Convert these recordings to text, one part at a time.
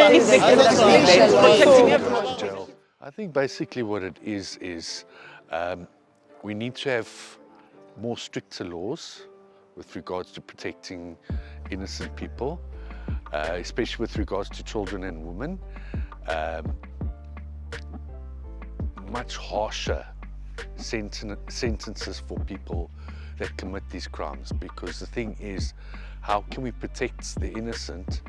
I think basically what it is we need to have more stricter laws with regards to protecting innocent people, especially with regards to children and women. Much harsher sentences for people that commit these crimes, because the thing is, how can we protect the innocent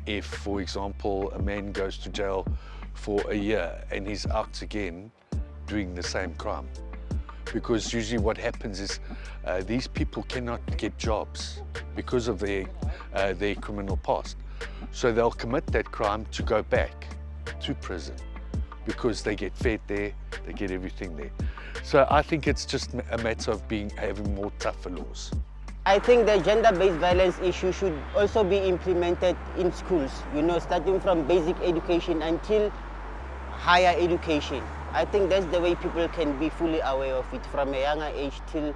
if, for example, a man goes to jail for a year and he's out again doing the same crime? Because usually what happens is these people cannot get jobs because of their criminal past. So they'll commit that crime to go back to prison because they get fed there, they get everything there. So I think it's just a matter of having more tougher laws. I think the gender-based violence issue should also be implemented in schools, starting from basic education until higher education. I think that's the way people can be fully aware of it from a younger age till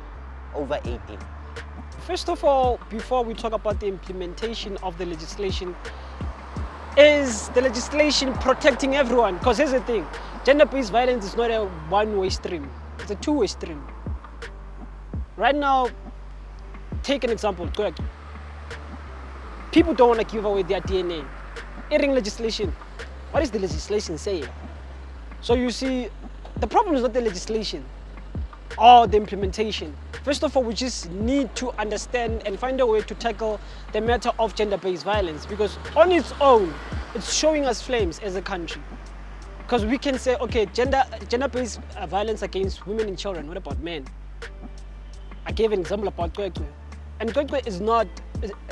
over 18. First of all, before we talk about the implementation of the legislation, is the legislation protecting everyone? Because here's the thing, gender-based violence is not a one-way stream, it's a two-way stream. Right now, take an example, correct? People don't want to give away their DNA. Airing legislation, what is the legislation saying? So you see, the problem is not the legislation or the implementation. First of all, we just need to understand and find a way to tackle the matter of gender-based violence, because on its own, it's showing us flames as a country. Because we can say, okay, gender-based violence against women and children, what about men? I gave an example about Kwekwe. And Kwekwe is not,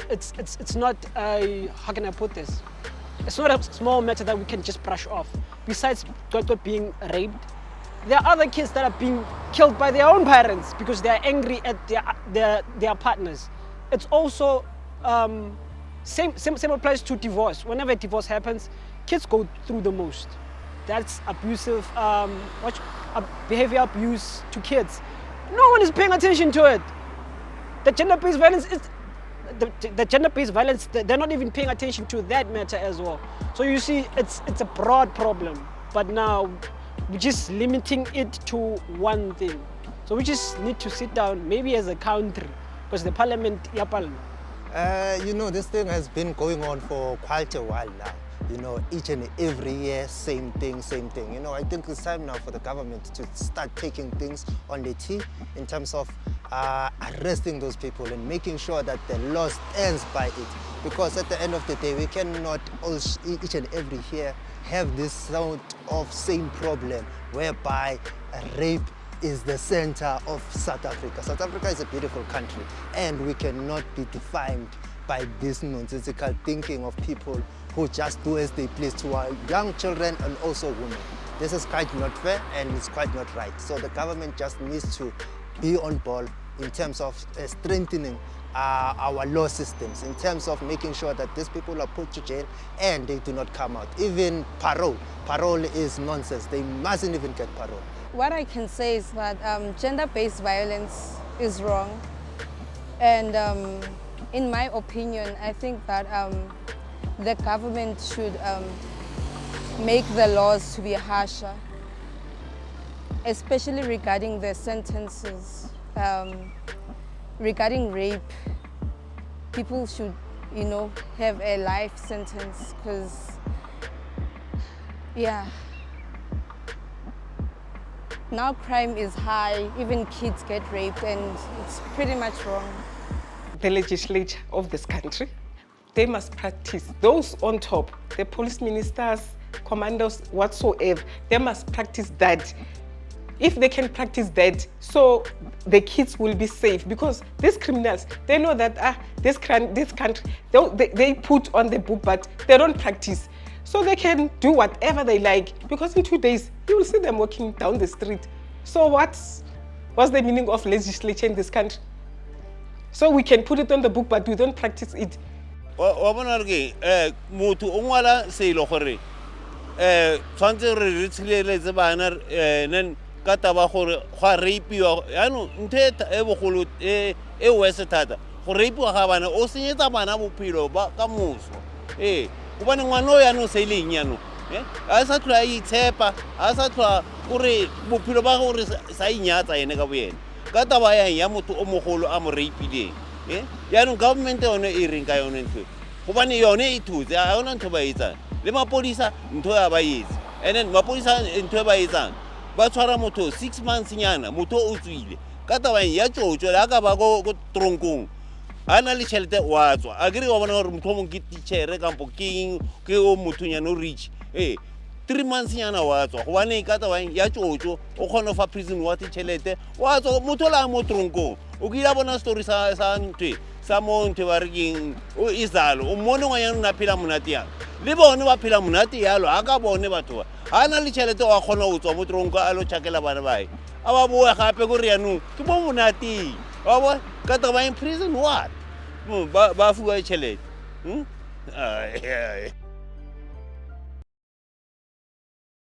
it's not a, how can I put this? It's not a small matter that we can just brush off. Besides Kwekwe being raped, there are other kids that are being killed by their own parents because they are angry at their partners. It's also, same applies to divorce. Whenever a divorce happens, kids go through the most. That's abusive, behavior abuse to kids. No one is paying attention to it. The gender-based violence is, the gender-based violence, they're not even paying attention to that matter as well. So you see, it's a broad problem, but now we're just limiting it to one thing. So we just need to sit down, maybe as a country, because the parliament, this thing has been going on for quite a while now. Each and every year, same thing. I think it's time now for the government to start taking things on the tee in terms of arresting those people and making sure that the law stands by it. Because at the end of the day, we cannot each and every year have this sort of same problem whereby rape is the center of South Africa. South Africa is a beautiful country, and we cannot be defined by this nonsensical thinking of people who just do as they please to our young children and also women. This is quite not fair and it's quite not right. So the government just needs to be on ball in terms of strengthening our law systems, in terms of making sure that these people are put to jail and they do not come out. Even parole. Parole is nonsense. They mustn't even get parole. What I can say is that gender-based violence is wrong. And in my opinion, I think that the government should make the laws to be harsher, especially regarding the sentences. Regarding rape, people should, have a life sentence, because, now crime is high, even kids get raped, and it's pretty much wrong. The legislature of this country, they must practice. Those on top, the police ministers, commandos, whatsoever, they must practice that. If they can practice that, so the kids will be safe, because these criminals, they know that this country, they put on the book, but they don't practice. So they can do whatever they like, because in 2 days, you will see them walking down the street. So what's the meaning of legislature in this country? So we can put it on the book, but we don't practice it. ka taba gore gwa rapiwa ano nthe e bogolo e wese thata go rapiwa ga bana o senyetsa bana bophelo ba ka moso gobane ngwana o yanong se ileng yanong a sa tlhola a itshepa a sa tlhola gore bophelo ba gore sa inyatsa ene ka boyena ka taba yang ya motho o mogolo a mo rapileng yaanong government yone e reng ka yone ntho gobane yone e thutse a yona ntho ba etsang le mapodisa ntho ya ba etse and then mapodisa ntho e ba etsang ba tshwara motho 6 months nyana motho o tswile ka taba ya tšotšo le a ka ba go tronkong a na le tšhelete wa tswa a kere wa bona gore motho o mongwe ke tichere kampo ke o mothonyana o rich 3 months nyana wa tswa gobane ka taba ya tšotšo o kgona fa prison wa tšhelete wa tswa motho la mo tronkong o ke ila bona story sa ntwe sa mo ntwe ba re keng o izalo o mone ngwanyana o na phela monate yang le bone ba phela monate yalo a ka bone batho ba a na le tšhelete wa kgona go tswa mo tronko a lo tšhakela bana bae a ba boe gape gore yanong ke mo monateng wa bo ka taba in prison what ba fuwa tšhelete